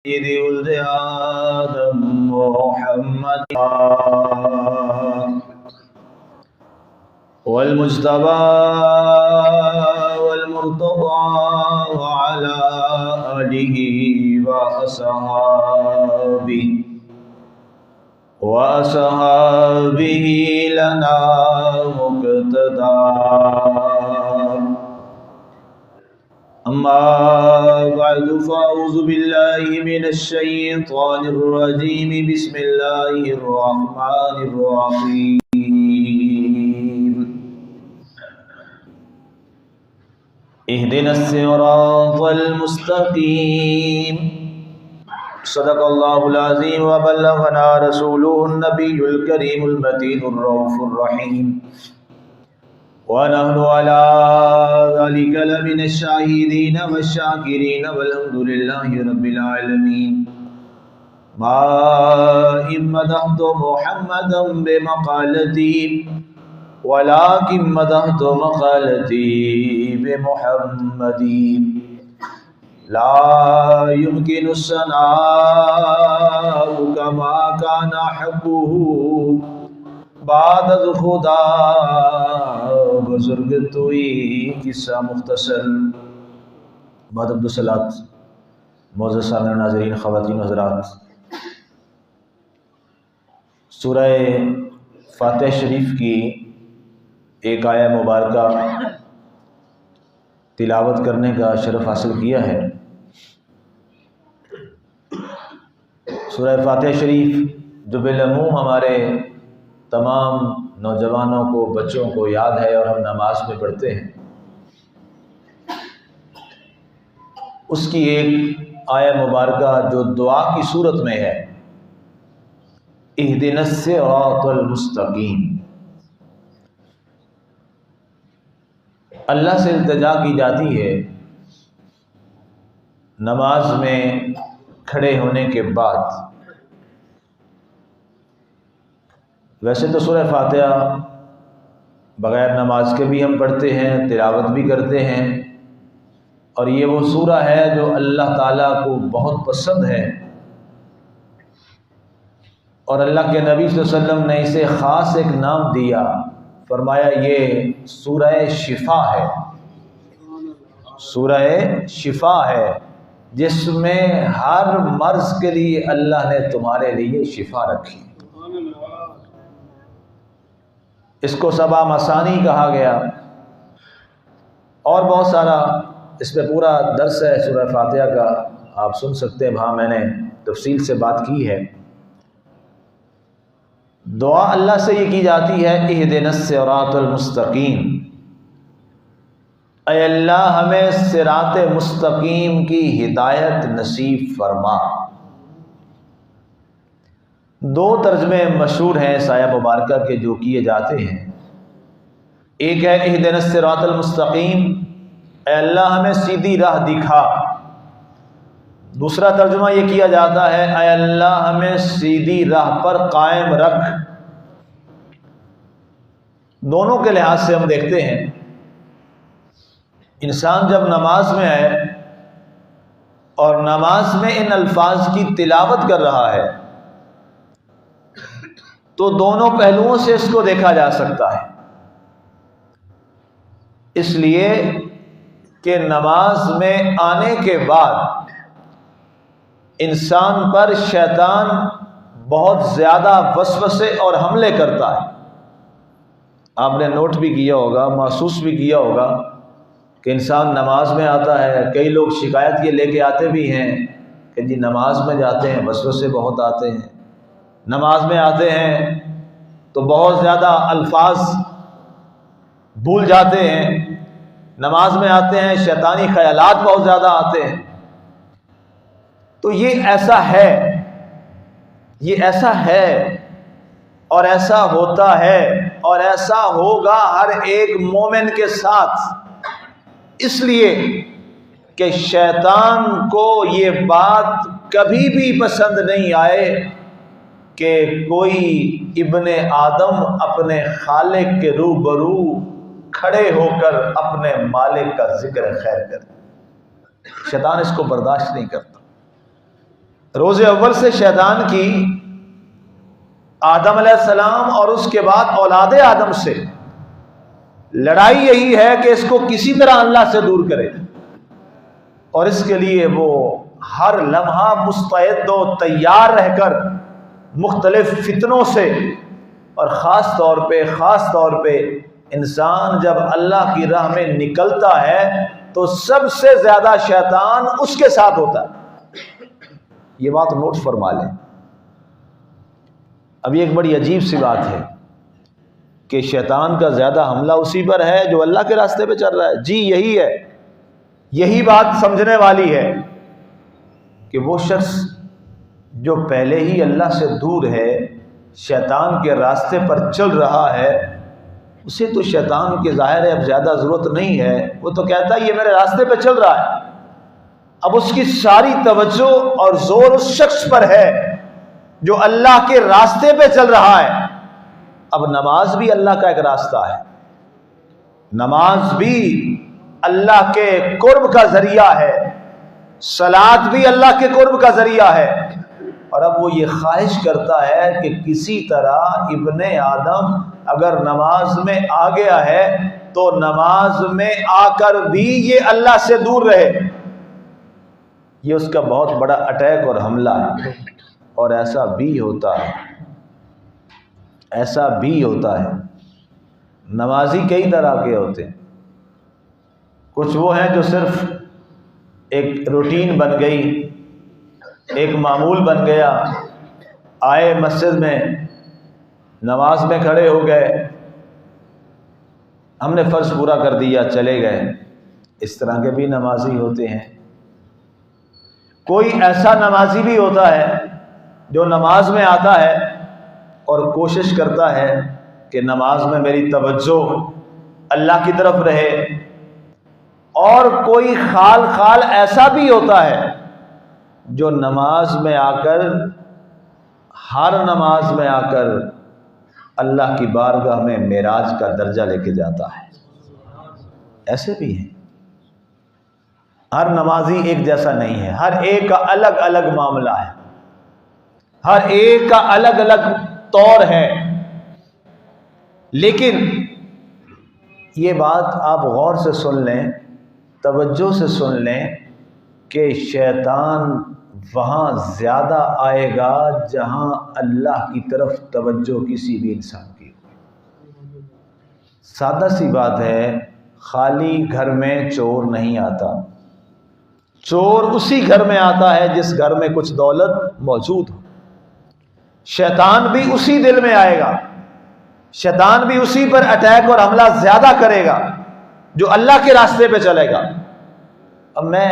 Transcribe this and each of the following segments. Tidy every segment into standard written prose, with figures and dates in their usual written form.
سيد ولد آدم محمد والمجتبى والمرتضى وعلى آله وأصحابه لنا مقتدى. أما بعد فأعوذ بالله من الشيطان الرجيم. بسم الله الرحمن الرحيم. اهدنا الصراط المستقيم. صدق الله العظيم وبلغنا رسوله النبي الكريم المتين الرؤوف الرحيم. ونحن على ذلك لمن الشاهدين والشاكرين والحمد لله رب العالمين. ما إن مدحت محمدا بمقالتي ولكن مدحت مقالتي بمحمد. لا يمكن الثناء كما كان حبه بعد خدا. بزرگ توئی قصہ مختصر. بعد عبدالصلاۃ معزز سامعین ناظرین خواتین و حضرات، سورہ فاتحہ شریف کی ایک آیہ مبارکہ تلاوت کرنے کا شرف حاصل کیا ہے. سورہ فاتحہ شریف جو بالعموم ہمارے تمام نوجوانوں کو، بچوں کو یاد ہے اور ہم نماز میں پڑھتے ہیں، اس کی ایک آیہ مبارکہ جو دعا کی صورت میں ہے، اہدنا الصراط المستقیم. اللہ سے التجا کی جاتی ہے نماز میں کھڑے ہونے کے بعد. ویسے تو سورہ فاتحہ بغیر نماز کے بھی ہم پڑھتے ہیں، تلاوت بھی کرتے ہیں، اور یہ وہ سورہ ہے جو اللہ تعالیٰ کو بہت پسند ہے، اور اللہ کے نبی صلی اللہ علیہ وسلم نے اسے خاص ایک نام دیا، فرمایا یہ سورہ شفا ہے. سورہ شفا ہے جس میں ہر مرض کے لیے اللہ نے تمہارے لیے شفا رکھی. اس کو سبع مثانی کہا گیا، اور بہت سارا اس پہ پورا درس ہے سورہ فاتحہ کا، آپ سن سکتے ہیں، وہاں میں نے تفصیل سے بات کی ہے. دعا اللہ سے یہ کی جاتی ہے، اہدنا الصراط المستقیم، اے اللہ ہمیں صراط مستقیم کی ہدایت نصیب فرما. دو ترجمے مشہور ہیں اس آیہ مبارکہ کے جو کیے جاتے ہیں. ایک ہے اہدنا الصراط المستقیم، اے اللہ ہمیں سیدھی راہ دکھا. دوسرا ترجمہ یہ کیا جاتا ہے، اے اللہ ہمیں سیدھی راہ پر قائم رکھ. دونوں کے لحاظ سے ہم دیکھتے ہیں انسان جب نماز میں ہے اور نماز میں ان الفاظ کی تلاوت کر رہا ہے تو دونوں پہلوؤں سے اس کو دیکھا جا سکتا ہے. اس لیے کہ نماز میں آنے کے بعد انسان پر شیطان بہت زیادہ وسوسے اور حملے کرتا ہے. آپ نے نوٹ بھی کیا ہوگا، محسوس بھی کیا ہوگا کہ انسان نماز میں آتا ہے، کئی لوگ شکایت یہ لے کے آتے بھی ہیں کہ جی نماز میں جاتے ہیں وسوسے بہت آتے ہیں، نماز میں آتے ہیں تو بہت زیادہ الفاظ بھول جاتے ہیں، نماز میں آتے ہیں شیطانی خیالات بہت زیادہ آتے ہیں. تو یہ ایسا ہے، یہ ایسا ہے اور ایسا ہوتا ہے اور ایسا ہوگا ہر ایک مومن کے ساتھ، اس لیے کہ شیطان کو یہ بات کبھی بھی پسند نہیں آئے کہ کوئی ابن آدم اپنے خالق کے روبرو کھڑے ہو کر اپنے مالک کا ذکر خیر کرے. شیطان اس کو برداشت نہیں کرتا. روز اول سے شیطان کی آدم علیہ السلام اور اس کے بعد اولاد آدم سے لڑائی یہی ہے کہ اس کو کسی طرح اللہ سے دور کرے، اور اس کے لیے وہ ہر لمحہ مستعد و تیار رہ کر مختلف فتنوں سے، اور خاص طور پہ انسان جب اللہ کی راہ میں نکلتا ہے تو سب سے زیادہ شیطان اس کے ساتھ ہوتا ہے۔ یہ بات نوٹ فرما لیں۔ ابھی ایک بڑی عجیب سی بات ہے کہ شیطان کا زیادہ حملہ اسی پر ہے جو اللہ کے راستے پہ چل رہا ہے۔ جی یہی ہے، یہی بات سمجھنے والی ہے کہ وہ شخص جو پہلے ہی اللہ سے دور ہے، شیطان کے راستے پر چل رہا ہے، اسے تو شیطان کے ظاہر ہے اب زیادہ ضرورت نہیں ہے، وہ تو کہتا ہے یہ میرے راستے پہ چل رہا ہے۔ اب اس کی ساری توجہ اور زور اس شخص پر ہے جو اللہ کے راستے پہ چل رہا ہے۔ اب نماز بھی اللہ کا ایک راستہ ہے، نماز بھی اللہ کے قرب کا ذریعہ ہے، صلاۃ بھی اللہ کے قرب کا ذریعہ ہے، اور اب وہ یہ خواہش کرتا ہے کہ کسی طرح ابن آدم اگر نماز میں آ گیا ہے تو نماز میں آ کر بھی یہ اللہ سے دور رہے۔ یہ اس کا بہت بڑا اٹیک اور حملہ ہے، اور ایسا بھی ہوتا ہے، ایسا بھی ہوتا ہے۔ نمازی کئی طرح کے ہوتے ہیں، کچھ وہ ہیں جو صرف ایک روٹین بن گئی، ایک معمول بن گیا، آئے مسجد میں نماز میں کھڑے ہو گئے، ہم نے فرض پورا کر دیا چلے گئے۔ اس طرح کے بھی نمازی ہوتے ہیں۔ کوئی ایسا نمازی بھی ہوتا ہے جو نماز میں آتا ہے اور کوشش کرتا ہے کہ نماز میں میری توجہ اللہ کی طرف رہے، اور کوئی خال ایسا بھی ہوتا ہے جو نماز میں آ کر، ہر نماز میں آ کر اللہ کی بارگاہ میں معراج کا درجہ لے کے جاتا ہے۔ ایسے بھی ہیں۔ ہر نمازی ایک جیسا نہیں ہے، ہر ایک کا الگ الگ معاملہ ہے، ہر ایک کا الگ الگ طور ہے۔ لیکن یہ بات آپ غور سے سن لیں، توجہ سے سن لیں کہ شیطان وہاں زیادہ آئے گا جہاں اللہ کی طرف توجہ کسی بھی انسان کی ہو۔ سادہ سی بات ہے، خالی گھر میں چور نہیں آتا، چور اسی گھر میں آتا ہے جس گھر میں کچھ دولت موجود ہو۔ شیطان بھی اسی دل میں آئے گا، شیطان بھی اسی پر اٹیک اور حملہ زیادہ کرے گا جو اللہ کے راستے پہ چلے گا۔ اب میں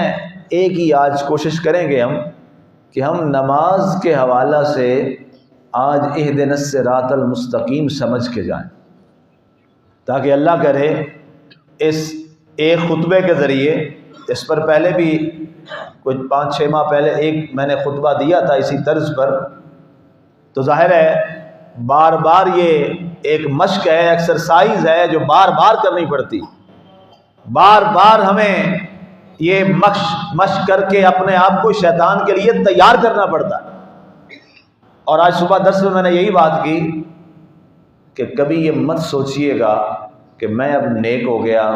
ایک ہی آج کوشش کریں گے ہم کہ ہم نماز کے حوالہ سے آج اہدنا الصراط المستقیم سمجھ کے جائیں، تاکہ اللہ کرے اس ایک خطبے کے ذریعے، اس پر پہلے بھی کچھ 5-6 ماہ پہلے ایک میں نے خطبہ دیا تھا اسی طرز پر، تو ظاہر ہے بار بار یہ ایک مشق ہے، ایکسرسائز ہے جو بار بار کرنی پڑتی، بار بار ہمیں یہ مشق کر کے اپنے آپ کو شیطان کے لیے تیار کرنا پڑتا ہے۔ اور آج صبح درس میں نے یہی بات کی کہ کبھی یہ مت سوچئے گا کہ میں اب نیک ہو گیا،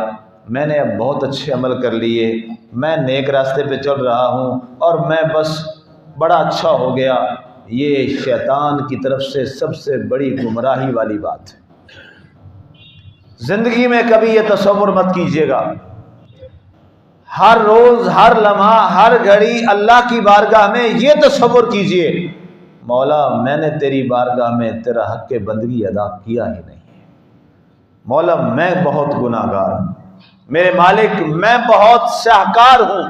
میں نے اب بہت اچھے عمل کر لیے، میں نیک راستے پہ چل رہا ہوں اور میں بس بڑا اچھا ہو گیا۔ یہ شیطان کی طرف سے سب سے بڑی گمراہی والی بات ہے۔ زندگی میں کبھی یہ تصور مت کیجیے گا، ہر روز، ہر لمحہ، ہر گھڑی اللہ کی بارگاہ میں یہ تصور کیجئے، مولا میں نے تیری بارگاہ میں تیرا حق بندگی ادا کیا ہی نہیں ہے، مولا میں بہت گناہگار ہوں، میرے مالک میں بہت شاہکار ہوں،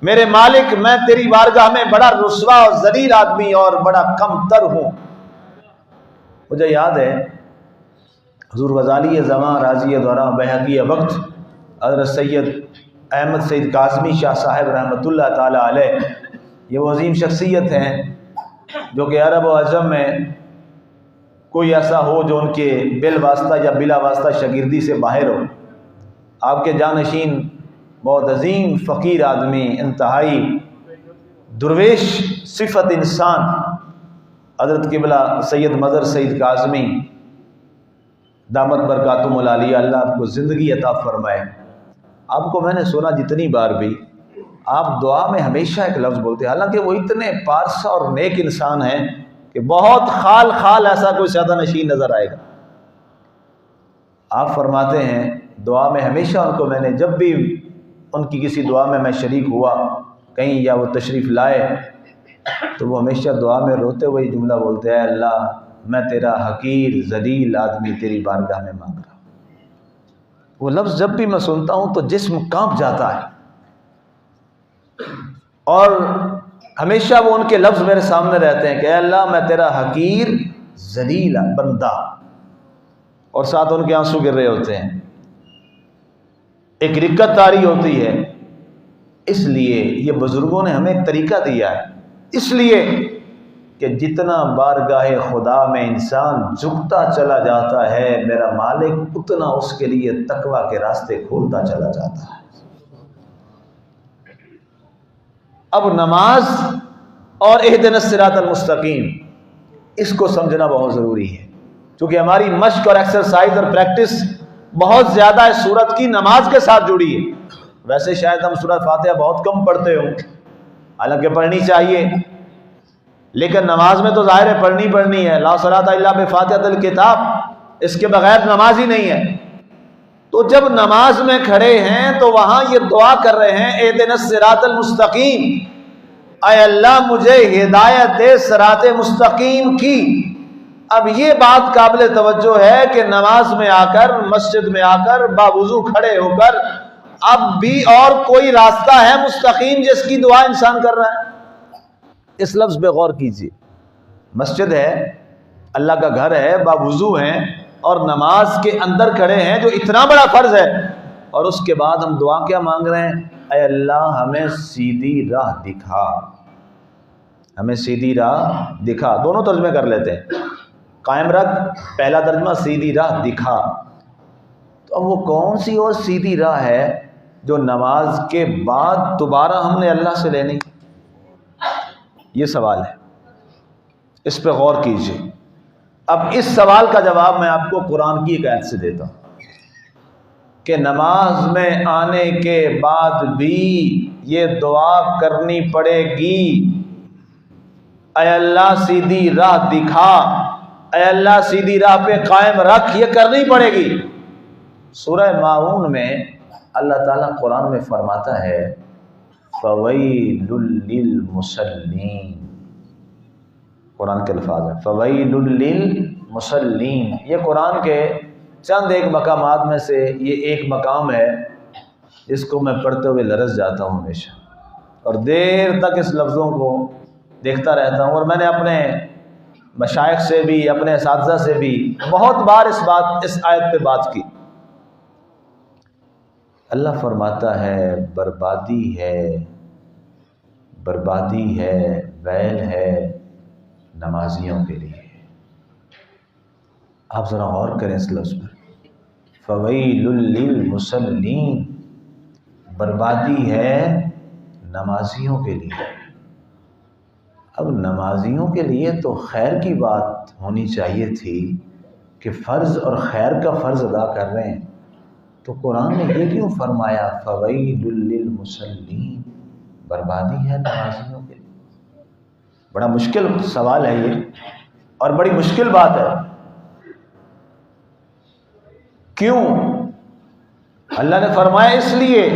میرے مالک میں تیری بارگاہ میں بڑا رسوا اور ذلیل آدمی اور بڑا کمتر ہوں۔ مجھے یاد ہے حضور غزالی زمان راضی دوراں بہقی وقت حضرت سید احمد سید کاظمی شاہ صاحب رحمۃ اللہ تعالی علیہ، یہ وہ عظیم شخصیت ہیں جو کہ عرب و عجم میں کوئی ایسا ہو جو ان کے بل واسطہ یا بلا واسطہ شاگردی سے باہر ہو۔ آپ کے جانشین بہت عظیم فقیر آدمی، انتہائی درویش صفت انسان حضرت قبلہ سید مظہر سعید کاظمی دامت برکاتہم العالیہ، اللہ آپ کو زندگی عطا فرمائے، آپ کو میں نے سنا جتنی بار بھی آپ دعا میں ہمیشہ ایک لفظ بولتے ہیں، حالانکہ وہ اتنے پارسا اور نیک انسان ہیں کہ بہت خال خال ایسا کوئی سادہ نشین نظر آئے گا۔ آپ فرماتے ہیں دعا میں ہمیشہ ان کو، میں نے جب بھی ان کی کسی دعا میں میں شریک ہوا کہیں یا وہ تشریف لائے تو وہ ہمیشہ دعا میں روتے ہوئے جملہ بولتے ہیں، اللہ میں تیرا حقیر ذلیل آدمی تیری بارگاہ میں مانگ رہا ہوں۔ وہ لفظ جب بھی میں سنتا ہوں تو جسم کانپ جاتا ہے، اور ہمیشہ وہ ان کے لفظ میرے سامنے رہتے ہیں کہ اے اللہ میں تیرا حقیر ذلیل بندہ، اور ساتھ ان کے آنسو گر رہے ہوتے ہیں، ایک رقت طاری ہوتی ہے۔ اس لیے یہ بزرگوں نے ہمیں ایک طریقہ دیا ہے، اس لیے کہ جتنا بارگاہ خدا میں انسان جھکتا چلا جاتا ہے میرا مالک اتنا اس کے لیے تقویٰ کے راستے کھولتا چلا جاتا ہے۔ اب نماز اور اہدنا الصراط المستقیم، اس کو سمجھنا بہت ضروری ہے، کیونکہ ہماری مشق اور ایکسرسائز اور پریکٹس بہت زیادہ اس سورت کی نماز کے ساتھ جڑی ہے۔ ویسے شاید ہم سورۃ فاتحہ بہت کم پڑھتے ہوں، حالانکہ پڑھنی چاہیے، لیکن نماز میں تو ظاہر ہے پڑھنی ہے، لا صلاۃ الا بفاتحۃ الکتاب، اس کے بغیر نماز ہی نہیں ہے۔ تو جب نماز میں کھڑے ہیں تو وہاں یہ دعا کر رہے ہیں اہدنا الصراط المستقیم، اے اللہ مجھے ہدایت دے صراط مستقیم کی۔ اب یہ بات قابل توجہ ہے کہ نماز میں آ کر، مسجد میں آ کر، باوضو کھڑے ہو کر اب بھی اور کوئی راستہ ہے مستقیم جس کی دعا انسان کر رہا ہے؟ اس لفظ پہ غور کیجیے۔ مسجد ہے، اللہ کا گھر ہے، باوضو ہیں اور نماز کے اندر کھڑے ہیں جو اتنا بڑا فرض ہے، اور اس کے بعد ہم دعا کیا مانگ رہے ہیں؟ اے اللہ ہمیں سیدھی راہ دکھا، ہمیں سیدھی راہ دکھا۔ دونوں ترجمے کر لیتے ہیں، قائم رکھ پہلا ترجمہ، سیدھی راہ دکھا۔ تو اب وہ کون سی اور سیدھی راہ ہے جو نماز کے بعد دوبارہ ہم نے اللہ سے لینی؟ یہ سوال ہے، اس پہ غور کیجیے۔ اب اس سوال کا جواب میں آپ کو قرآن کی ایک آیت سے دیتا ہوں کہ نماز میں آنے کے بعد بھی یہ دعا کرنی پڑے گی، اے اللہ سیدھی راہ دکھا، اے اللہ سیدھی راہ پہ قائم رکھ، یہ کرنی پڑے گی۔ سورہ ماعون میں اللہ تعالیٰ قرآن میں فرماتا ہے فویل للمصلین، قرآن کے الفاظ ہیں فویل للمصلین۔ یہ قرآن کے چند ایک مقامات میں سے یہ ایک مقام ہے جس کو میں پڑھتے ہوئے لرز جاتا ہوں ہمیشہ، اور دیر تک اس لفظوں کو دیکھتا رہتا ہوں، اور میں نے اپنے مشائخ سے بھی، اپنے اساتذہ سے بھی بہت بار اس آیت پہ بات کی۔ اللہ فرماتا ہے بربادی ہے ویل ہے نمازیوں کے لیے۔ آپ ذرا غور کریں اس لفظ پر، فویل للمصلین، بربادی ہے نمازیوں کے لیے۔ اب نمازیوں کے لیے تو خیر کی بات ہونی چاہیے تھی کہ فرض اور خیر کا فرض ادا کر رہے ہیں، تو قرآن نے یہ کیوں فرمایا فویل للمصلین، بربادی ہے نمازیوں کے لیے؟ بڑا مشکل سوال ہے یہ، اور بڑی مشکل بات ہے۔ کیوں؟ اللہ نے فرمایا اس لیے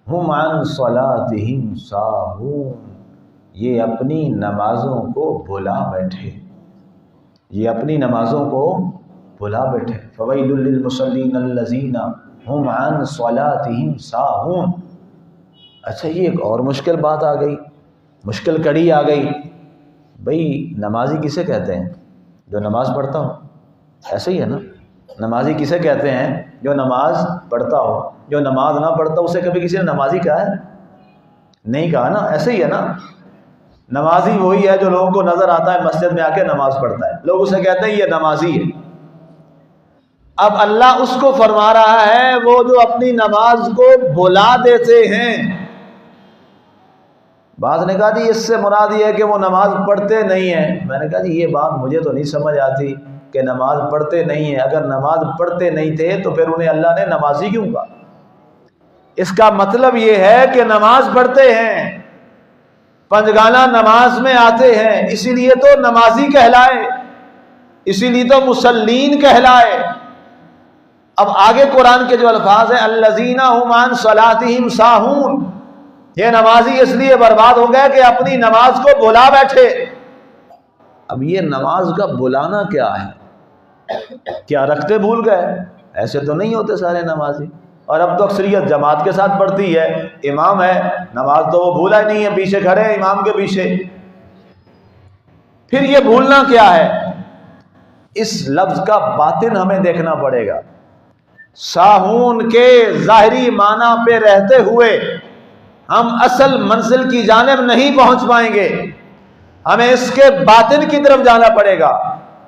ہم عن صلاتہم ساہون، یہ اپنی نمازوں کو بھلا بیٹھے، یہ اپنی نمازوں کو بھلا بیٹھے۔ فویل للمصلین الذین ہم عن صلاتہم ساہون۔ اچھا یہ ایک اور مشکل بات آ گئی، مشکل کڑی آ گئی، بھئی نمازی کسے کہتے ہیں؟ جو نماز پڑھتا ہو، ایسے ہی ہے نا؟ نمازی کسے کہتے ہیں؟ جو نماز پڑھتا ہو۔ جو نماز نہ پڑھتا اسے کبھی کسی نے نمازی کہا ہے؟ نہیں کہا نا، ایسے ہی ہے نا؟ نمازی وہی ہے جو لوگوں کو نظر آتا ہے مسجد میں آ کے نماز پڑھتا ہے، لوگ اسے کہتے ہیں یہ نمازی ہے۔ اب اللہ اس کو فرما رہا ہے وہ جو اپنی نماز کو بھلا دیتے ہیں، بعض نے کہا جی اس سے مراد یہ ہے کہ وہ نماز پڑھتے نہیں ہیں. میں نے کہا جی یہ بات مجھے تو نہیں سمجھ آتی کہ نماز پڑھتے نہیں ہیں. اگر نماز پڑھتے نہیں تھے تو پھر انہیں اللہ نے نمازی کیوں کہا؟ اس کا مطلب یہ ہے کہ نماز پڑھتے ہیں، پنجگانہ نماز میں آتے ہیں، اسی لیے تو نمازی کہلائے، اسی لیے تو مسلین کہلائے. اب آگے قرآن کے جو الفاظ ہیں الذین ھم عن صلاتہم ساہون، یہ نمازی اس لیے برباد ہو گئے کہ اپنی نماز کو بھلا بیٹھے. اب یہ نماز کا بلانا کیا ہے؟ کیا رکھتے بھول گئے؟ ایسے تو نہیں ہوتے سارے نمازی. اور اب تو اکثریت جماعت کے ساتھ پڑھتی ہے، امام ہے، نماز تو وہ بھولا ہی نہیں ہے، پیچھے کھڑے ہیں امام کے پیچھے. پھر یہ بھولنا کیا ہے؟ اس لفظ کا باطن ہمیں دیکھنا پڑے گا. ساہون کے ظاہری معنی پہ رہتے ہوئے ہم اصل منزل کی جانب نہیں پہنچ پائیں گے، ہمیں اس کے باطن کی طرف جانا پڑے گا.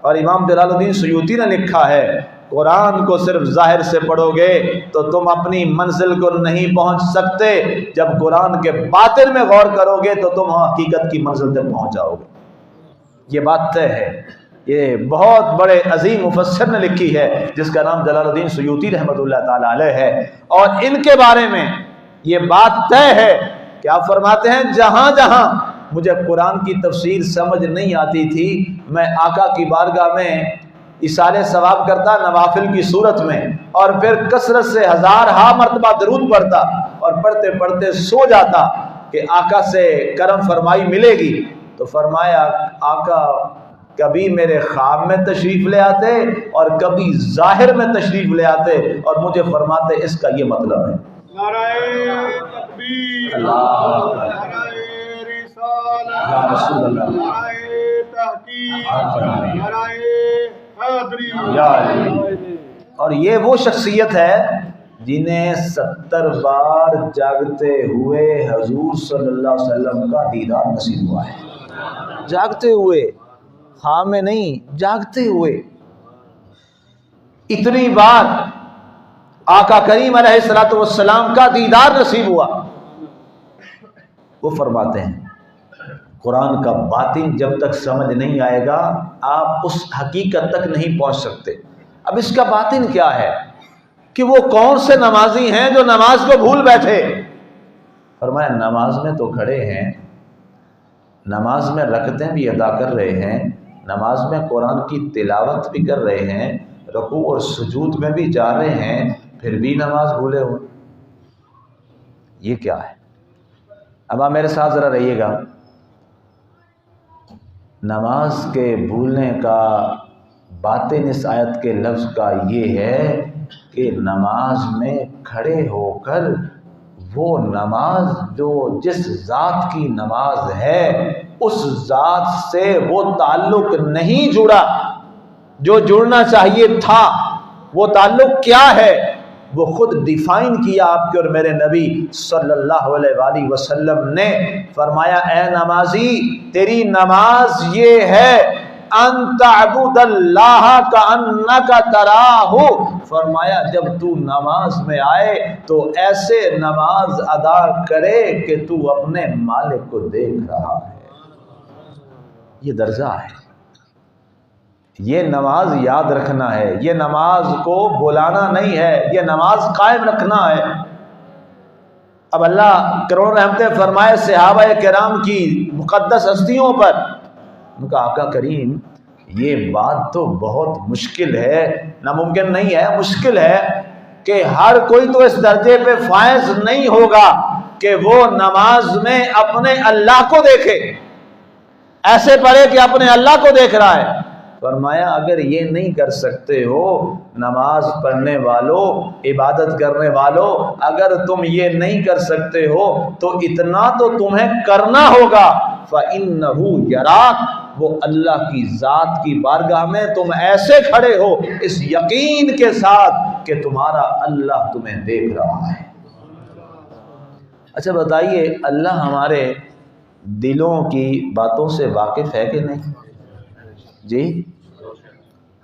اور امام جلال الدین سیوطی نے لکھا ہے قرآن کو صرف ظاہر سے پڑھو گے تو تم اپنی منزل کو نہیں پہنچ سکتے، جب قرآن کے باطن میں غور کرو گے تو تم حقیقت کی منزل تک پہنچ جاؤ گے. یہ بات طے ہے. یہ بہت بڑے عظیم مفسر نے لکھی ہے جس کا نام جلال الدین سیوطی رحمۃ اللہ تعالی علیہ ہے. اور ان کے بارے میں یہ بات طے ہے کہ آپ فرماتے ہیں جہاں جہاں مجھے قرآن کی تفسیر سمجھ نہیں آتی تھی میں آقا کی بارگاہ میں ایصال ثواب کرتا نوافل کی صورت میں، اور پھر کثرت سے ہزارہا مرتبہ درود پڑھتا اور پڑھتے پڑھتے سو جاتا کہ آقا سے کرم فرمائی ملے گی. تو فرمایا آقا کبھی میرے خواب میں تشریف لے آتے اور کبھی ظاہر میں تشریف لے آتے اور مجھے فرماتے اس کا یہ مطلب ہے. نعرہ تکبیر، اللہ نعرہ رسالت، یا رسول اللہ، نعرہ تحقیق، نعرہ حیدری. یا علی. اور یہ وہ شخصیت ہے جنہیں 70 بار جاگتے ہوئے حضور صلی اللہ علیہ وسلم کا دیدار نصیب ہوا ہے. جاگتے ہوئے، خواب میں نہیں، جاگتے ہوئے. اتنی بار آقا کریم علیہ الصلوۃ والسلام کا دیدار نصیب ہوا. وہ فرماتے ہیں قرآن کا باطن جب تک سمجھ نہیں آئے گا آپ اس حقیقت تک نہیں پہنچ سکتے. اب اس کا باطن کیا ہے کہ وہ کون سے نمازی ہیں جو نماز کو بھول بیٹھے؟ فرمایا نماز میں تو کھڑے ہیں، نماز میں رکعتیں بھی ادا کر رہے ہیں، نماز میں قرآن کی تلاوت بھی کر رہے ہیں، رکوع اور سجود میں بھی جا رہے ہیں، پھر بھی نماز بھولے ہوئے. یہ کیا ہے؟ اب آپ میرے ساتھ ذرا رہیے گا. نماز کے بھولنے کا باطن اس آیت کے لفظ کا یہ ہے کہ نماز میں کھڑے ہو کر وہ نماز جو جس ذات کی نماز ہے اس ذات سے وہ تعلق نہیں جڑا جو جڑنا چاہیے تھا. وہ تعلق کیا ہے؟ وہ خود ڈیفائن کیا آپ کے اور میرے نبی صلی اللہ علیہ وآلہ وسلم نے. فرمایا اے نمازی تیری نماز یہ ہے ان تعبد اللہ کأنک تراہ. فرمایا جب تو نماز میں آئے تو ایسے نماز ادا کرے کہ تو اپنے مالک کو دیکھ رہا ہے. یہ درجہ ہے. یہ نماز یاد رکھنا ہے، یہ نماز کو بلانا نہیں ہے، یہ نماز قائم رکھنا ہے. اب اللہ کروڑوں رحمتیں فرمائے صحابہ کرام کی مقدس ہستیوں پر. ان کا آقا کریم یہ بات تو بہت مشکل ہے، ناممکن نہیں ہے، مشکل ہے کہ ہر کوئی تو اس درجے پہ فائز نہیں ہوگا کہ وہ نماز میں اپنے اللہ کو دیکھے، ایسے پڑھے کہ اپنے اللہ کو دیکھ رہا ہے. فرمایا اگر یہ نہیں کر سکتے ہو نماز پڑھنے والوں، عبادت کرنے والوں، اگر تم یہ نہیں کر سکتے ہو تو اتنا تو تمہیں کرنا ہوگا. فَإِنَّهُ يَرَاكَ، وہ اللہ کی ذات کی بارگاہ میں تم ایسے کھڑے ہو اس یقین کے ساتھ کہ تمہارا اللہ تمہیں دیکھ رہا ہے. اچھا بتائیے اللہ ہمارے دلوں کی باتوں سے واقف ہے کہ نہیں؟ جی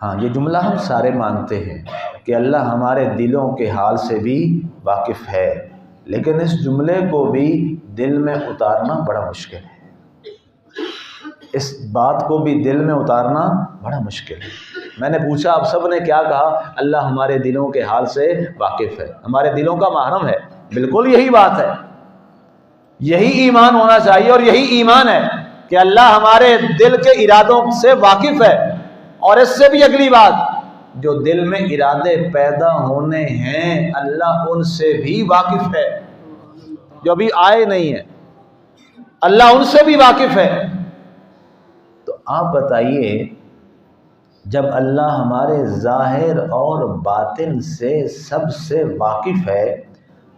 ہاں، یہ جملہ ہم سارے مانتے ہیں کہ اللہ ہمارے دلوں کے حال سے بھی واقف ہے، لیکن اس جملے کو بھی دل میں اتارنا بڑا مشکل ہے، اس بات کو بھی دل میں اتارنا بڑا مشکل ہے۔ میں نے پوچھا آپ سب نے کیا کہا؟ اللہ ہمارے دلوں کے حال سے واقف ہے، ہمارے دلوں کا محرم ہے۔ بالکل یہی بات ہے، یہی ایمان ہونا چاہیے، اور یہی ایمان ہے کہ اللہ ہمارے دل کے ارادوں سے واقف ہے۔ اور اس سے بھی اگلی بات، جو دل میں ارادے پیدا ہونے ہیں اللہ ان سے بھی واقف ہے، جو ابھی آئے نہیں ہیں اللہ ان سے بھی واقف ہے۔ تو آپ بتائیے، جب اللہ ہمارے ظاہر اور باطن سے سب سے واقف ہے،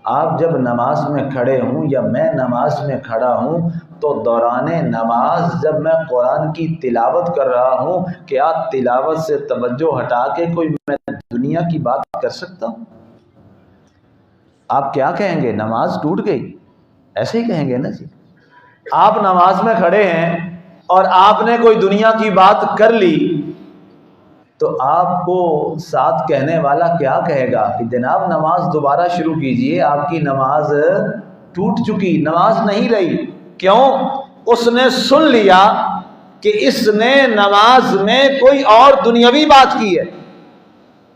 آپ جب نماز میں کھڑے ہوں یا میں نماز میں کھڑا ہوں تو دوران نماز جب میں قرآن کی تلاوت کر رہا ہوں، کیا تلاوت سے توجہ ہٹا کے کوئی میں دنیا کی بات کر سکتا ہوں؟ آپ کیا کہیں گے؟ نماز ٹوٹ گئی، ایسے ہی کہیں گے نا جی۔ آپ نماز میں کھڑے ہیں اور آپ نے کوئی دنیا کی بات کر لی تو آپ کو ساتھ کہنے والا کیا کہے گا کہ جناب نماز دوبارہ شروع کیجئے، آپ کی نماز ٹوٹ چکی، نماز نہیں رہی۔ کیوں؟ اس نے سن لیا کہ اس نے نماز میں کوئی اور دنیاوی بات کی ہے۔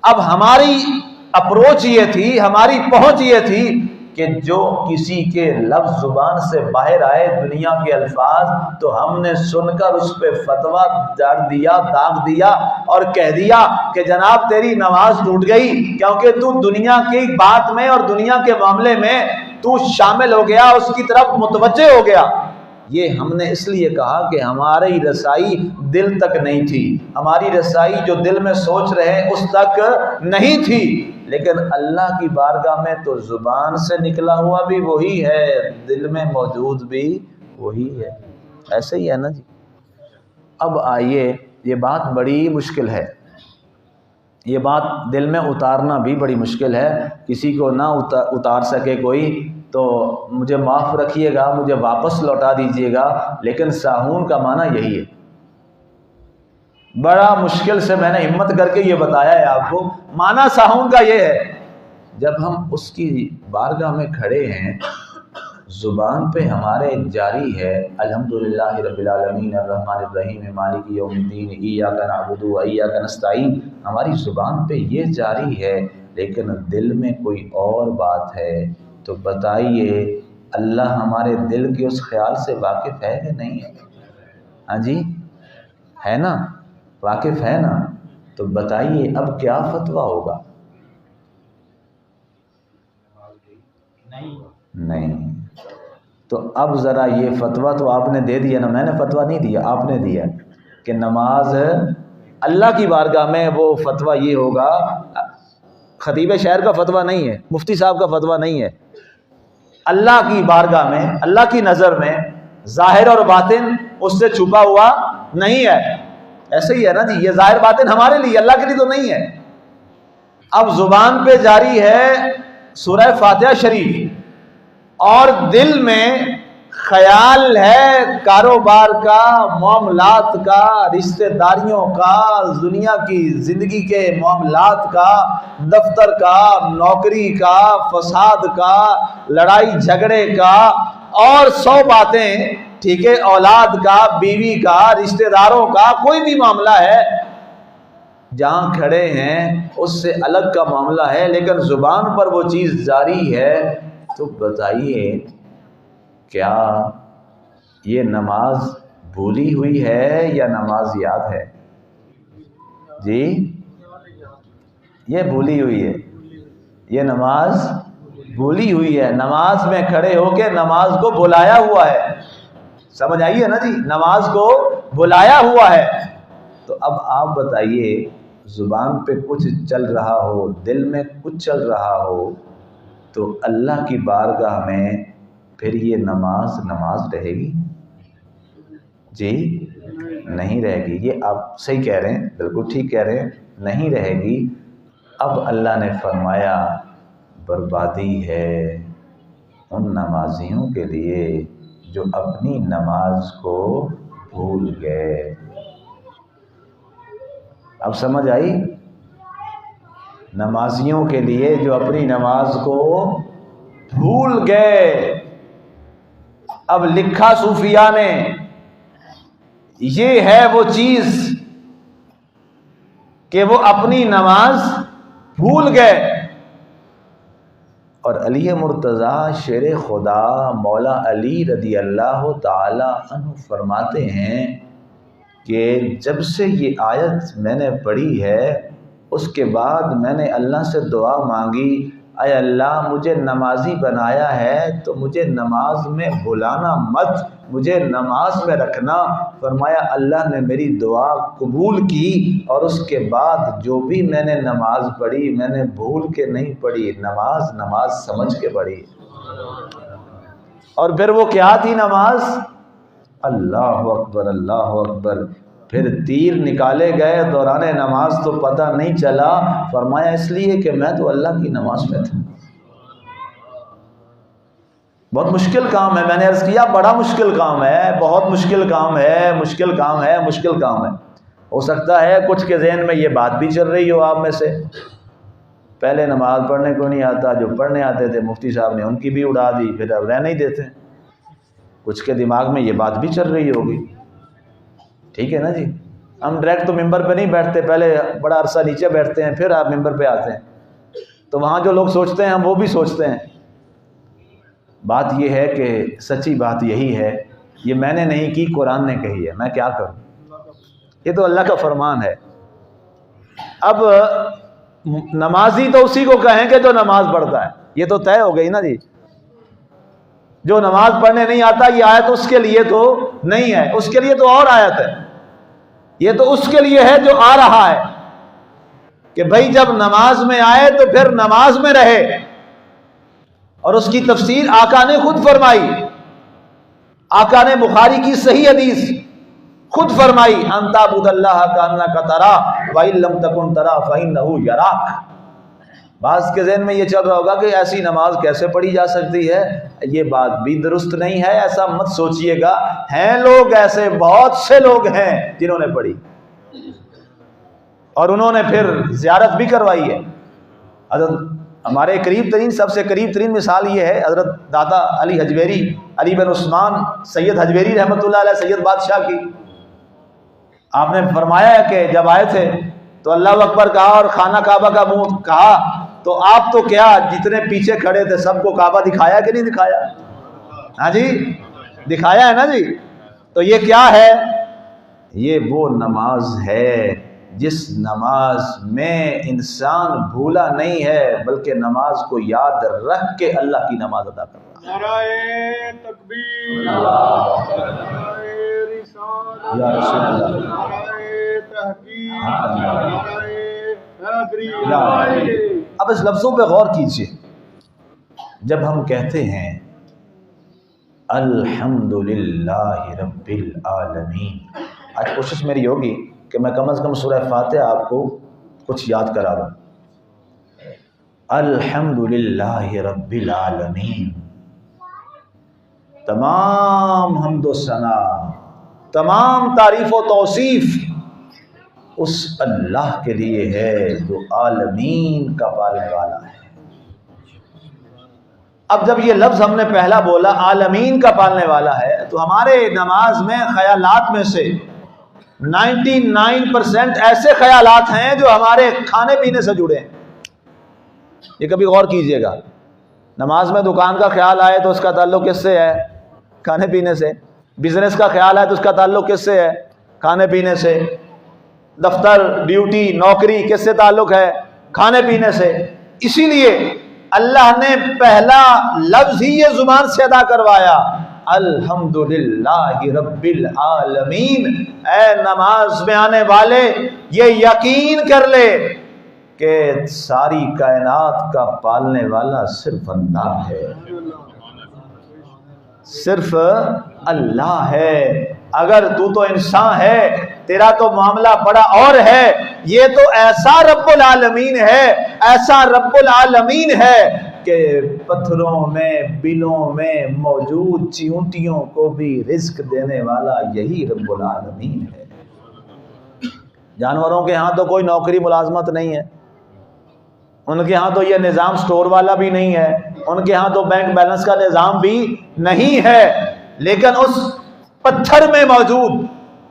اب ہماری اپروچ یہ تھی، ہماری پہنچ یہ تھی کہ جو کسی کے لفظ زبان سے باہر آئے دنیا کے الفاظ، تو ہم نے سن کر اس پہ فتویٰ ڈال دیا، داغ دیا اور کہہ دیا کہ جناب تیری نماز ٹوٹ گئی، کیونکہ تو دنیا کی بات میں اور دنیا کے معاملے میں تو شامل ہو گیا، اس کی طرف متوجہ ہو گیا۔ یہ ہم نے اس لیے کہا کہ ہماری رسائی دل تک نہیں تھی، ہماری رسائی جو دل میں سوچ رہے اس تک نہیں تھی، لیکن اللہ کی بارگاہ میں تو زبان سے نکلا ہوا بھی وہی ہے، دل میں موجود بھی وہی ہے۔ ایسے ہی ہے نا جی۔ اب آئیے، یہ بات بڑی مشکل ہے، یہ بات دل میں اتارنا بھی بڑی مشکل ہے۔ کسی کو نہ اتار سکے کوئی تو مجھے معاف رکھیے گا، مجھے واپس لوٹا دیجیے گا، لیکن ساہون کا معنی یہی ہے۔ بڑا مشکل سے میں نے ہمت کر کے یہ بتایا ہے آپ کو، معنی ساہون کا یہ ہے، جب ہم اس کی بارگاہ میں کھڑے ہیں، زبان پہ ہمارے جاری ہے الحمدللہ رب العالمین الرحمن الرحیم مالک یوم الدین ایاک نعبد و ایاک نستعین، ہماری زبان پہ یہ جاری ہے، لیکن دل میں کوئی اور بات ہے، تو بتائیے اللہ ہمارے دل کے اس خیال سے واقف ہے کہ نہیں ہے؟ ہاں جی، ہے نا، واقف ہے نا؟ تو بتائیے اب کیا فتویٰ ہوگا؟ نہیں۔ تو اب ذرا یہ فتویٰ تو آپ نے دے دیا نا، میں نے فتویٰ نہیں دیا، آپ نے دیا کہ نماز اللہ کی بارگاہ میں وہ فتویٰ یہ ہوگا، خطیب شہر کا فتویٰ نہیں ہے، مفتی صاحب کا فتویٰ نہیں ہے، اللہ کی بارگاہ میں، اللہ کی نظر میں ظاہر اور باطن اس سے چھپا ہوا نہیں ہے۔ ایسے ہی ہے نا جی، یہ ظاہر باطن ہمارے لیے، اللہ کے لیے تو نہیں ہے۔ اب زبان پہ جاری ہے سورہ فاتحہ شریف، اور دل میں خیال ہے کاروبار کا، معاملات کا، رشتہ داریوں کا، دنیا کی زندگی کے معاملات کا، دفتر کا، نوکری کا، فساد کا، لڑائی جھگڑے کا، اور 100 باتیں، ٹھیک ہے، اولاد کا، بیوی کا، رشتہ داروں کا، کوئی بھی معاملہ ہے، جہاں کھڑے ہیں اس سے الگ کا معاملہ ہے، لیکن زبان پر وہ چیز جاری ہے، تو بتائیے کیا یہ نماز بھولی ہوئی ہے یا نماز یاد ہے؟ جی، یہ بھولی ہوئی ہے، یہ نماز بھولی ہوئی ہے، نماز میں کھڑے ہو کے نماز کو بھلایا ہوا ہے، سمجھ آئیے نا جی، نماز کو بھلایا ہوا ہے۔ تو اب آپ بتائیے، زبان پہ کچھ چل رہا ہو، دل میں کچھ چل رہا ہو، تو اللہ کی بارگاہ میں پھر یہ نماز رہے گی؟ جی نہیں رہے گی۔ یہ آپ صحیح کہہ رہے ہیں، بالکل ٹھیک کہہ رہے ہیں، نہیں رہے گی۔ اب اللہ نے فرمایا بربادی ہے ان نمازیوں کے لیے جو اپنی نماز کو بھول گئے۔ اب سمجھ آئی؟ نمازیوں کے لیے جو اپنی نماز کو بھول گئے، اب لکھا صوفیاء نے، یہ ہے وہ چیز کہ وہ اپنی نماز بھول گئے. اور علی مرتضیٰ شیر خدا مولا علی رضی اللہ تعالی عنہ فرماتے ہیں کہ جب سے یہ آیت میں نے پڑھی ہے اس کے بعد میں نے اللہ سے دعا مانگی، اے اللہ مجھے نمازی بنایا ہے تو مجھے نماز میں بھلانا مت، مجھے نماز میں رکھنا. فرمایا اللہ نے میری دعا قبول کی، اور اس کے بعد جو بھی میں نے نماز پڑھی میں نے بھول کے نہیں پڑھی، نماز سمجھ کے پڑھی. اور پھر وہ کیا تھی نماز؟ اللہ اکبر اللہ اکبر. پھر تیر نکالے گئے دوران نماز تو پتہ نہیں چلا. فرمایا اس لیے کہ میں تو اللہ کی نماز میں تھا. بہت مشکل کام ہے، میں نے عرض کیا بڑا مشکل کام ہے، بہت مشکل کام ہے، مشکل کام ہے، مشکل کام ہے. ہو سکتا ہے کچھ کے ذہن میں یہ بات بھی چل رہی ہو آپ میں سے، پہلے نماز پڑھنے کو نہیں آتا، جو پڑھنے آتے تھے مفتی صاحب نے ان کی بھی اڑا دی، پھر اب رہ نہیں دیتے. کچھ کے دماغ میں یہ بات بھی چل رہی ہوگی. ٹھیک ہے نا جی، ہم ڈائریکٹ تو ممبر پہ نہیں بیٹھتے، پہلے بڑا عرصہ نیچے بیٹھتے ہیں پھر آپ ممبر پہ آتے ہیں. تو وہاں جو لوگ سوچتے ہیں ہم وہ بھی سوچتے ہیں. بات یہ ہے کہ سچی بات یہی ہے، یہ میں نے نہیں کی، قرآن نے کہی ہے، میں کیا کروں، یہ تو اللہ کا فرمان ہے. اب نمازی تو اسی کو کہیں کہ جو نماز پڑھتا ہے، یہ تو طے ہو گئی نا جی. جو نماز پڑھنے نہیں آتا یہ آیت اس کے لیے تو نہیں ہے، اس کے لیے تو اور آیت ہے. یہ تو اس کے لیے ہے جو آ رہا ہے کہ بھائی جب نماز میں آئے تو پھر نماز میں رہے. اور اس کی تفسیر آقا نے خود فرمائی. آقا نے بخاری کی صحیح حدیث خود فرمائی، ان تعبد اللہ کانک تراہ وان لم تکن تراہ فانہ یراک. بعض کے ذہن میں یہ چل رہا ہوگا کہ ایسی نماز کیسے پڑھی جا سکتی ہے، یہ بات بھی درست نہیں ہے، ایسا مت سوچئے گا. ہیں لوگ ایسے، بہت سے لوگ ہیں جنہوں نے پڑھی اور انہوں نے پھر زیارت بھی کروائی ہے. حضرت ہمارے قریب ترین، سب سے قریب ترین مثال یہ ہے حضرت دادا علی حجویری، علی بن عثمان سید حجویری رحمۃ اللہ علیہ، سید بادشاہ کی. آپ نے فرمایا ہے کہ جب آئے تھے تو اللہ اکبر کہا اور خانہ کعبہ کا منہ کہا، تو آپ تو کیا جتنے پیچھے کھڑے تھے سب کو کعبہ دکھایا کہ نہیں دکھایا؟ ہاں جی دکھایا ہے نا جی. تو یہ کیا ہے؟ یہ وہ نماز ہے جس نماز میں انسان بھولا نہیں ہے بلکہ نماز کو یاد رکھ کے اللہ کی نماز ادا کرتا ہے. نعرہ تکبیر، نعرہ رسالت، یا رسول اللہ، نعرہ تحقیق، نعرہ حیدری. اب اس لفظوں پہ غور کیجئے. جب ہم کہتے ہیں الحمدللہ رب العالمین، آج کوشش میری ہوگی کہ میں کم از کم سورہ فاتحہ آپ کو کچھ یاد کرا دوں. الحمدللہ رب العالمین، تمام حمد و ثنا، تمام تعریف و توصیف اس اللہ کے لیے ہے جو عالمین کا پالنے والا ہے. اب جب یہ لفظ ہم نے پہلا بولا عالمین کا پالنے والا ہے، تو ہمارے نماز میں خیالات میں سے 99% ایسے خیالات ہیں جو ہمارے کھانے پینے سے جڑے ہیں. یہ کبھی غور کیجئے گا. نماز میں دکان کا خیال آئے تو اس کا تعلق کس سے ہے؟ کھانے پینے سے. بزنس کا خیال آئے تو اس کا تعلق کس سے ہے؟ کھانے پینے سے. دفتر، ڈیوٹی، نوکری کس سے تعلق ہے؟ کھانے پینے سے. اسی لیے اللہ نے پہلا لفظ ہی یہ زبان سے ادا کروایا، الحمدللہ رب العالمین. اے نماز میں آنے والے یہ یقین کر لے کہ ساری کائنات کا پالنے والا صرف اللہ ہے، صرف اللہ ہے. اگر تو انسان ہے، تیرا تو معاملہ بڑا اور ہے. یہ تو ایسا رب العالمین ہے، ایسا رب العالمین ہے کہ پتھروں میں، بلوں میں موجود چیونٹیوں کو بھی رزق دینے والا یہی رب العالمین ہے. جانوروں کے ہاں تو کوئی نوکری ملازمت نہیں ہے، ان کے ہاں تو یہ نظام سٹور والا بھی نہیں ہے، ان کے ہاں تو بینک بیلنس کا نظام بھی نہیں ہے. لیکن اس پتھر میں موجود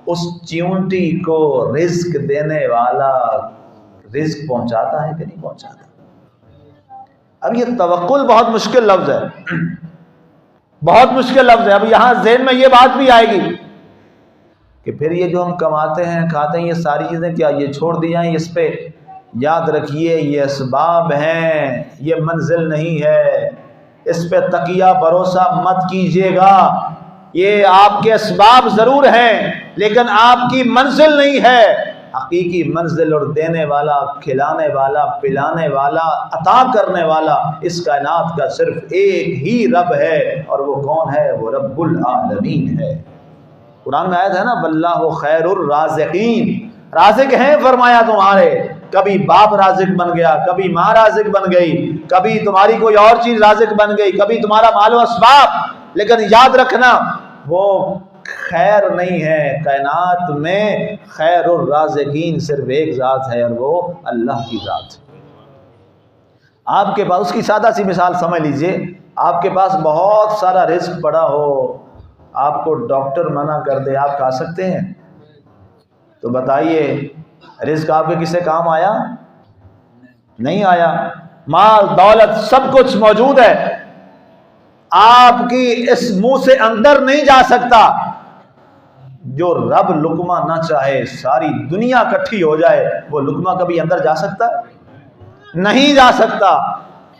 اس چیونٹی کو رزق دینے والا رزق پہنچاتا ہے کہ نہیں پہنچاتا؟ اب یہ توکل بہت مشکل لفظ ہے، بہت مشکل لفظ ہے۔ اب یہاں ذہن میں یہ بات بھی آئے گی کہ پھر یہ جو ہم کماتے ہیں کھاتے ہیں، یہ ساری چیزیں کیا یہ چھوڑ دی جائیں؟ اس پہ یاد رکھیے یہ اسباب ہیں، یہ منزل نہیں ہے، اس پہ تکیہ بھروسہ مت کیجیے گا۔ یہ آپ کے اسباب ضرور ہیں لیکن آپ کی منزل نہیں ہے۔ حقیقی منزل اور دینے والا، کھلانے والا، پلانے والا، عطا کرنے والا اس کائنات کا صرف ایک ہی رب ہے، اور وہ کون ہے؟ وہ رب العالمین ہے۔ قرآن میں آیت ہے نا، واللہ خیر الرازقین، رازق ہیں فرمایا تمہارے۔ کبھی باپ رازق بن گیا، کبھی ماں رازق بن گئی، کبھی تمہاری کوئی اور چیز رازق بن گئی، کبھی تمہارا مال و اسباب، لیکن یاد رکھنا وہ خیر نہیں ہے۔ کائنات میں خیر الرازقین صرف ایک ذات ہے، اور وہ اللہ کی ذات ہے۔ آپ کے پاس، اس کی سادہ سی مثال سمجھ لیجئے، آپ کے پاس بہت سارا رزق پڑا ہو، آپ کو ڈاکٹر منع کر دے، آپ کھا سکتے ہیں؟ تو بتائیے رزق آپ کے کسے کام آیا؟ نہیں آیا۔ مال دولت سب کچھ موجود ہے، آپ کی اس منہ سے اندر نہیں جا سکتا۔ جو رب لقمہ نہ چاہے، ساری دنیا اکٹھی ہو جائے، وہ لقمہ کبھی اندر جا سکتا؟ نہیں جا سکتا۔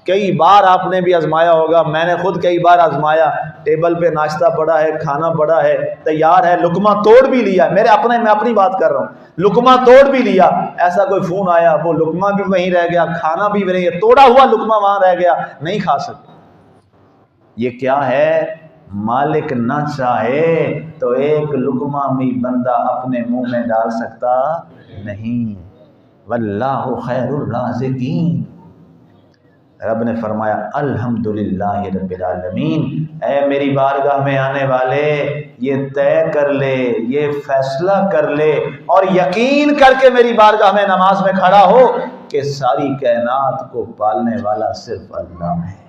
کئی بار آپ نے بھی آزمایا ہوگا، میں نے خود کئی بار آزمایا، ٹیبل پہ ناشتہ پڑا ہے، کھانا پڑا ہے، تیار ہے، لقمہ توڑ بھی لیا، میں اپنی بات کر رہا ہوں، لقمہ توڑ بھی لیا، ایسا کوئی فون آیا، وہ لقمہ بھی وہیں رہ گیا، کھانا بھی وہیں، توڑا ہوا لقمہ وہاں رہ گیا، نہیں کھا سکتے۔ یہ کیا ہے؟ مالک نہ چاہے تو ایک لقمہ بھی بندہ اپنے منہ میں ڈال سکتا نہیں۔ واللہ خیر الرازقین۔ رب نے فرمایا الحمدللہ رب العالمین، اے میری بارگاہ میں آنے والے یہ طے کر لے، یہ فیصلہ کر لے اور یقین کر کے میری بارگاہ میں نماز میں کھڑا ہو کہ ساری کائنات کو پالنے والا صرف اللہ ہے۔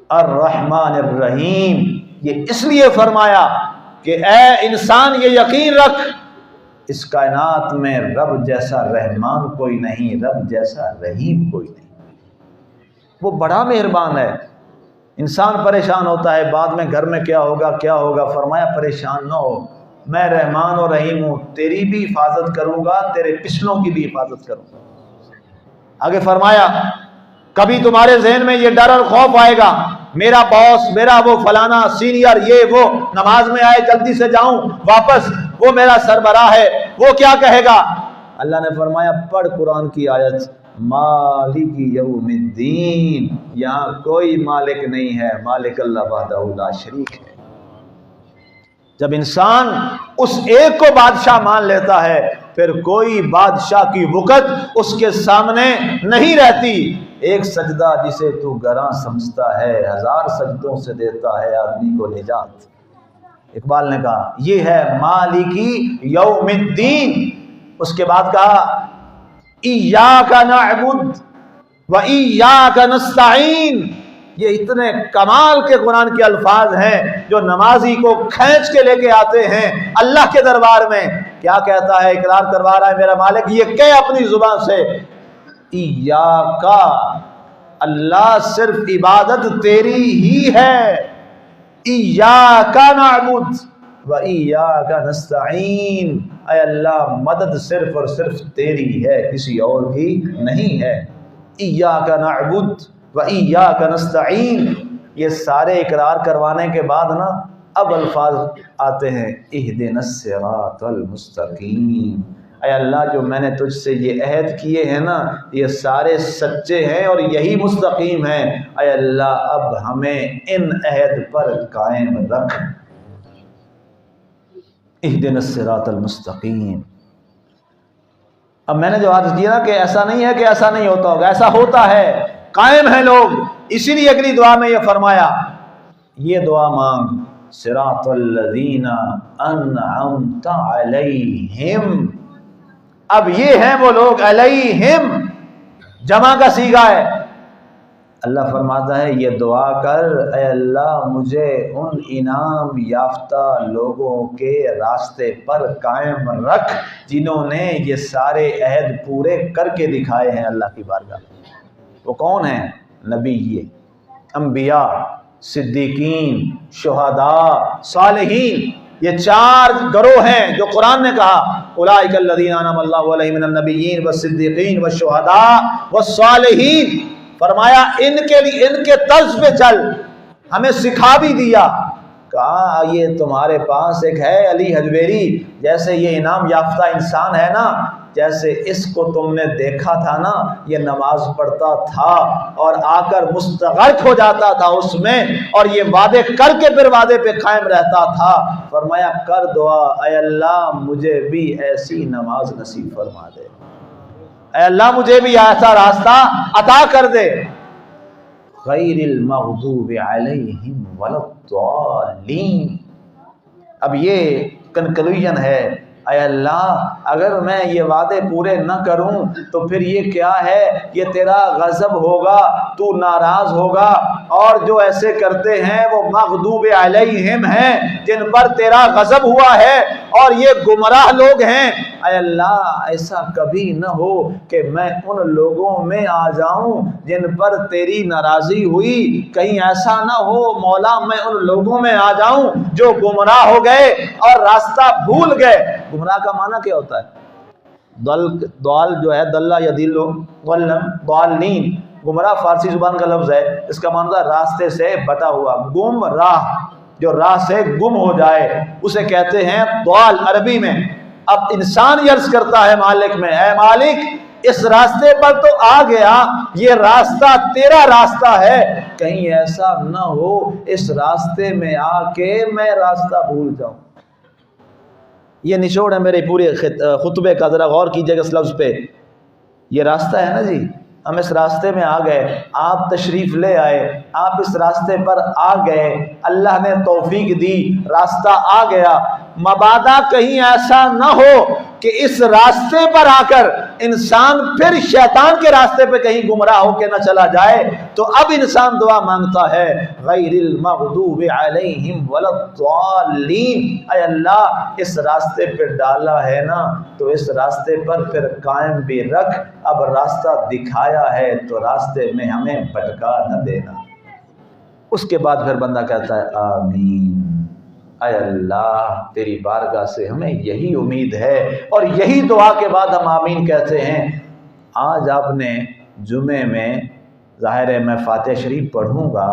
الرحمن الرحیم، یہ اس لیے فرمایا کہ اے انسان یہ یقین رکھ، اس کائنات میں رب جیسا رحمان کوئی نہیں، رب جیسا رحیم کوئی نہیں۔ وہ بڑا مہربان ہے۔ انسان پریشان ہوتا ہے بعد میں گھر میں کیا ہوگا کیا ہوگا، فرمایا پریشان نہ ہو، میں رحمان اور رحیم ہوں، تیری بھی حفاظت کروں گا، تیرے پچھلوں کی بھی حفاظت کروں گا۔ آگے فرمایا کبھی تمہارے ذہن میں یہ ڈر اور خوف آئے گا، میرا باس، میرا وہ فلانا سینئر، یہ وہ، نماز میں آئے جلدی سے جاؤں واپس، وہ میرا سربراہ ہے، وہ کیا کہے گا؟ اللہ نے فرمایا پڑھ قرآن کی آیت، مالک یوم الدین، یہاں کوئی مالک نہیں ہے، مالک اللہ وحدہ لا شریک ہے۔ جب انسان اس ایک کو بادشاہ مان لیتا ہے پھر کوئی بادشاہ کی وقت اس کے سامنے نہیں رہتی۔ ایک سجدہ جسے تو گراں سمجھتا ہے، 1000 سجدوں سے دیتا ہے آدمی کو نجات۔ اقبال نے کہا یہ ہے مالکی یوم الدین۔ اس کے بعد کہا ایاک نعبد و ایاک نستعین۔ یہ اتنے کمال کے قرآن کے الفاظ ہیں جو نمازی کو کھینچ کے لے کے آتے ہیں اللہ کے دربار میں۔ کیا کہتا ہے؟ اقرار کروا رہا ہے میرا مالک یہ کہ اپنی زبان سے ایاک، اللہ صرف عبادت تیری ہی ہے، ایاک نعبد و ایاک نستعین، اے اللہ مدد صرف اور صرف تیری ہے، کسی اور کی نہیں ہے۔ ایاک نعبد و ایاک نستعین، یہ سارے اقرار کروانے کے بعد نا اب الفاظ آتے ہیں اہدنا الصراط المستقیم، اے اللہ جو میں نے تجھ سے یہ عہد کیے ہیں نا یہ سارے سچے ہیں اور یہی مستقیم ہیں، اے اللہ اب ہمیں ان عہد پر قائم رکھ۔ اہدنا الصراط المستقیم۔ اب میں نے جو عرض کیا نا کہ ایسا نہیں ہے کہ ایسا نہیں ہوتا ہوگا، ایسا ہوتا ہے، قائم ہیں لوگ۔ اسی لیے اگلی دعا میں یہ فرمایا، یہ دعا مانگ صراط الذین انعمت علیہم۔ اب یہ ہیں وہ لوگ، علیہم جمع کا صیغہ ہے، اللہ فرماتا ہے یہ دعا کر، اے اللہ مجھے ان انعام یافتہ لوگوں کے راستے پر قائم رکھ جنہوں نے یہ سارے عہد پورے کر کے دکھائے ہیں اللہ کی بارگاہ میں۔ وہ کون ہیں؟ نبی، انبیاء، صدیقین، شہداء، صالحین، یہ 4 گروہ ہیں جو قرآن نے کہا اولئک الذین انعم اللہ علیہم من النبیین والصدیقین والشہداء والصالحین۔ فرمایا ان کے لیے، ان کے طرز پہ چل، ہمیں سکھا بھی دیا۔ کہا یہ تمہارے پاس ایک ہے علی حجویری، جیسے یہ انعام یافتہ انسان ہے نا، جیسے اس کو تم نے دیکھا تھا نا، یہ نماز پڑھتا تھا اور آ کر مستغرق ہو جاتا تھا اس میں، اور یہ وعدے کر کے پھر وعدے پہ قائم رہتا تھا۔ فرمایا کر دعا، اے اللہ مجھے بھی ایسی نماز نصیب فرما دے، اے اللہ مجھے بھی ایسا راستہ عطا کر دے۔ غیر المغضوب علیہم ولا الضالین۔ اب یہ کنکلوژن ہے، اے اللہ اگر میں یہ وعدے پورے نہ کروں تو پھر یہ کیا ہے؟ یہ تیرا غضب ہوگا، تو ناراض ہوگا، اور جو ایسے کرتے ہیں وہ مغضوب علیہم ہیں، جن پر تیرا غضب ہوا ہے، اور یہ گمراہ لوگ ہیں۔ اے اللہ ایسا کبھی نہ ہو کہ میں ان لوگوں میں آ جاؤں جن پر تیری ناراضی ہوئی، کہیں ایسا نہ ہو مولا میں ان لوگوں میں آ جاؤں جو گمراہ ہو گئے اور راستہ بھول گئے۔ گمراہ کا معنی کیا ہوتا ہے؟ ضال جو ہے دلہ یدل ضالین، گمراہ فارسی زبان کا لفظ ہے، اس کا معنی ہے راستے سے بٹا ہوا، گم راہ، جو راہ سے گم ہو جائے اسے کہتے ہیں ضال عربی میں۔ اب انسان عرض کرتا ہے مالک میں، اے مالک اس راستے پر تو آ گیا، یہ راستہ تیرا راستہ ہے، کہیں ایسا نہ ہو اس راستے میں آ کے میں راستہ بھول جاؤں۔ یہ نچوڑ ہے میرے پورے خطبے کا، ذرا غور کیجئے گا اس لفظ پہ۔ یہ راستہ ہے نا جی، ہم اس راستے میں آ گئے، آپ تشریف لے آئے، آپ اس راستے پر آ گئے، اللہ نے توفیق دی، راستہ آ گیا، مبادا کہیں ایسا نہ ہو کہ اس راستے پر آ کر انسان پھر شیطان کے راستے پہ کہیں گمراہ ہو کے نہ چلا جائے، تو اب انسان دعا مانگتا ہے غیر المغضوب علیہم ولا الضالین۔ اے اللہ اس راستے پہ ڈالا ہے نا تو اس راستے پر پھر قائم بھی رکھ، اب راستہ دکھایا ہے تو راستے میں ہمیں بھٹکا نہ دینا۔ اس کے بعد پھر بندہ کہتا ہے آمین، اے اللہ تیری بارگاہ سے ہمیں یہی امید ہے، اور یہی دعا کے بعد ہم آمین کہتے ہیں۔ آج آپ نے جمعے میں، ظاہر ہے میں فاتحہ شریف پڑھوں گا،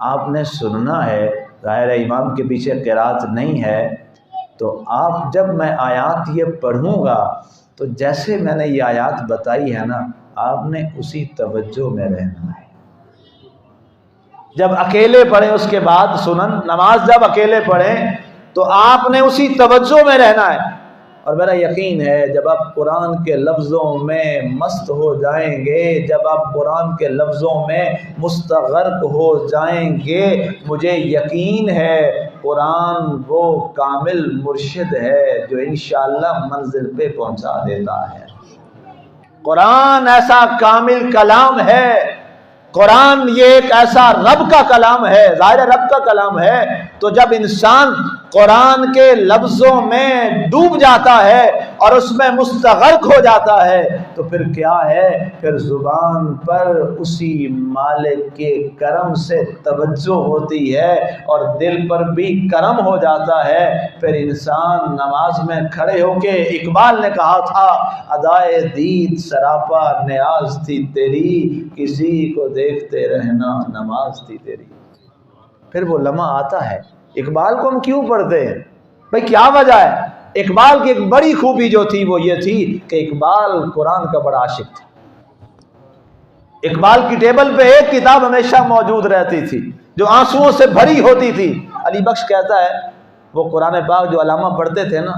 آپ نے سننا ہے، ظاہر ہے امام کے پیچھے قرات نہیں ہے، تو آپ جب میں آیات یہ پڑھوں گا تو جیسے میں نے یہ آیات بتائی ہے نا، آپ نے اسی توجہ میں رہنا ہے۔ جب اکیلے پڑھیں اس کے بعد سنن نماز جب اکیلے پڑھیں تو آپ نے اسی توجہ میں رہنا ہے، اور میرا یقین ہے جب آپ قرآن کے لفظوں میں مست ہو جائیں گے، جب آپ قرآن کے لفظوں میں مستغرق ہو جائیں گے، مجھے یقین ہے قرآن وہ کامل مرشد ہے جو انشاءاللہ منزل پہ پہنچا دیتا ہے۔ قرآن ایسا کامل کلام ہے، قرآن یہ ایک ایسا رب کا کلام ہے، ظاہر رب کا کلام ہے، تو جب انسان قرآن کے لفظوں میں ڈوب جاتا ہے اور اس میں مستغرق ہو جاتا ہے تو پھر کیا ہے؟ پھر زبان پر اسی مالک کے کرم سے توجہ ہوتی ہے اور دل پر بھی کرم ہو جاتا ہے۔ پھر انسان نماز میں کھڑے ہو کے، اقبال نے کہا تھا ادائے دید سراپا نیاز تھی تیری، کسی کو دیکھتے رہنا نماز تھی تیری۔ پھر وہ لمحہ آتا ہے، اقبال کو ہم کیوں پڑھتے ہیں بھئی؟ کیا وجہ ہے؟ اقبال کی ایک بڑی خوبی جو تھی وہ یہ تھی کہ اقبال قرآن کا بڑا عاشق تھا۔ اقبال کی ٹیبل پہ ایک کتاب ہمیشہ موجود رہتی تھی جو آنسوؤں سے بھری ہوتی تھی۔ علی بخش کہتا ہے وہ قرآن پاک جو علامہ پڑھتے تھے نا،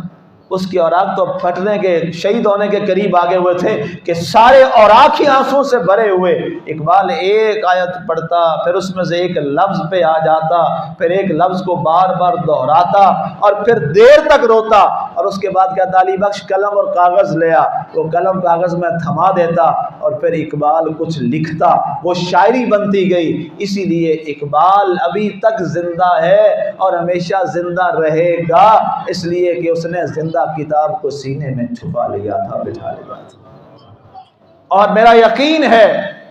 اس کی اوراق تو پھٹنے کے، شہید ہونے کے قریب آگے ہوئے تھے کہ سارے اوراق ہی آنسوؤں سے بھرے ہوئے۔ اقبال ایک آیت پڑھتا، پھر اس میں سے ایک لفظ پہ آ جاتا، پھر ایک لفظ کو بار بار دہراتا اور پھر دیر تک روتا، اور اس کے بعد کہتا علی بخش قلم اور کاغذ لیا، وہ قلم کاغذ میں تھما دیتا اور پھر اقبال کچھ لکھتا، وہ شاعری بنتی گئی۔ اسی لیے اقبال ابھی تک زندہ ہے اور ہمیشہ زندہ رہے گا، اس لیے کہ اس نے زندہ کتاب کو سینے میں چھپا لیا تھا، بٹھا لیا تھا۔ اور میرا یقین ہے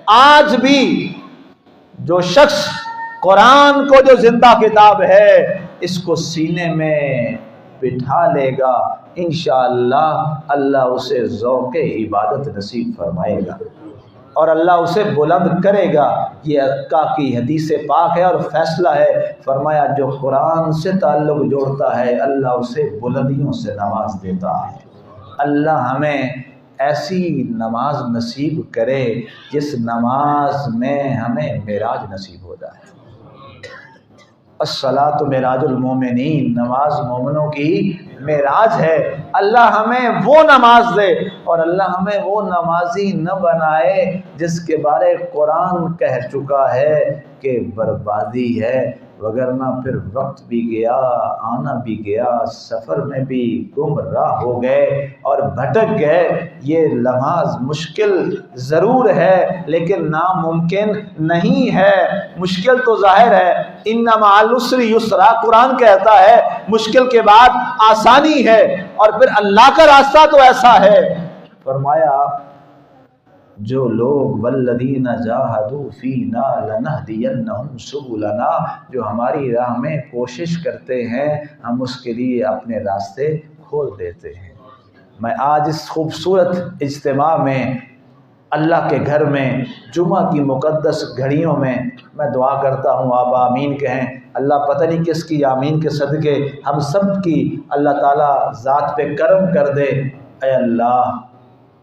آج بھی جو شخص قرآن کو جو زندہ کتاب ہے اس کو سینے میں بٹھا لے گا، انشاءاللہ اللہ اسے ذوق عبادت نصیب فرمائے گا اور اللہ اسے بلند کرے گا۔ یہ آقا کی حدیث پاک ہے اور فیصلہ ہے، فرمایا جو قرآن سے تعلق جوڑتا ہے اللہ اسے بلندیوں سے نواز دیتا ہے۔ اللہ ہمیں ایسی نماز نصیب کرے جس نماز میں ہمیں معراج نصیب ہو جائے۔ الصلاۃ معراج المومنین، نماز مومنوں کی معراج ہے۔ اللہ ہمیں وہ نماز دے اور اللہ ہمیں وہ نمازی نہ بنائے جس کے بارے قرآن کہہ چکا ہے کہ بربادی ہے، وگرنہ پھر وقت بھی گیا، آنا بھی گیا، سفر میں بھی گمراہ ہو گئے اور بھٹک گئے۔ یہ نماز مشکل ضرور ہے لیکن ناممکن نہیں ہے۔ مشکل تو ظاہر ہے، ان مع العسر یسرا، قرآن کہتا ہے مشکل کے بعد آسانی ہے، اور پھر اللہ کا راستہ تو ایسا ہے، فرمایا جو لوگ والذین جاہدوا فینا لنہدینہم سبلنا، جو ہماری راہ میں کوشش کرتے ہیں ہم اس کے لیے اپنے راستے کھول دیتے ہیں۔ میں آج اس خوبصورت اجتماع میں اللہ کے گھر میں جمعہ کی مقدس گھڑیوں میں دعا کرتا ہوں، آپ آمین کہیں۔ اللہ پتہ نہیں کس کی آمین کے صدقے ہم سب کی اللہ تعالیٰ ذات پہ کرم کر دے۔ اے اللہ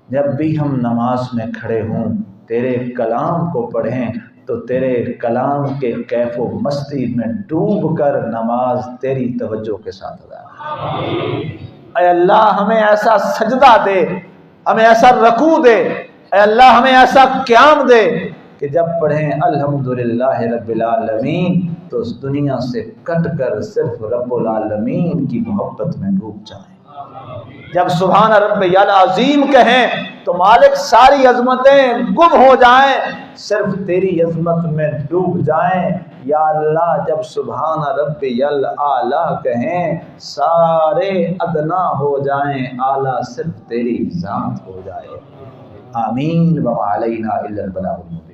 جب بھی ہم نماز میں کھڑے ہوں تیرے کلام کو پڑھیں تو تیرے کلام کے کیف و مستی میں ڈوب کر نماز تیری توجہ کے ساتھ ادا کریں۔ اے اللہ ہمیں ایسا سجدہ دے، ہمیں ایسا رکوع دے، اے اللہ ہمیں ایسا قیام دے کہ جب پڑھیں الحمدللہ رب العالمین تو اس دنیا سے کٹ کر صرف رب العالمین کی محبت میں ڈوب جائیں۔ جب سبحان ربی العظیم کہیں تو مالک ساری عظمتیں گم ہو جائیں، صرف تیری عظمت میں ڈوب جائیں۔ یا اللہ جب سبحان ربی الاعلیٰ کہیں سارے ادنا ہو جائیں، اعلیٰ صرف تیری ذات ہو جائے۔ آمین وما علینا الا البلاغ المبین۔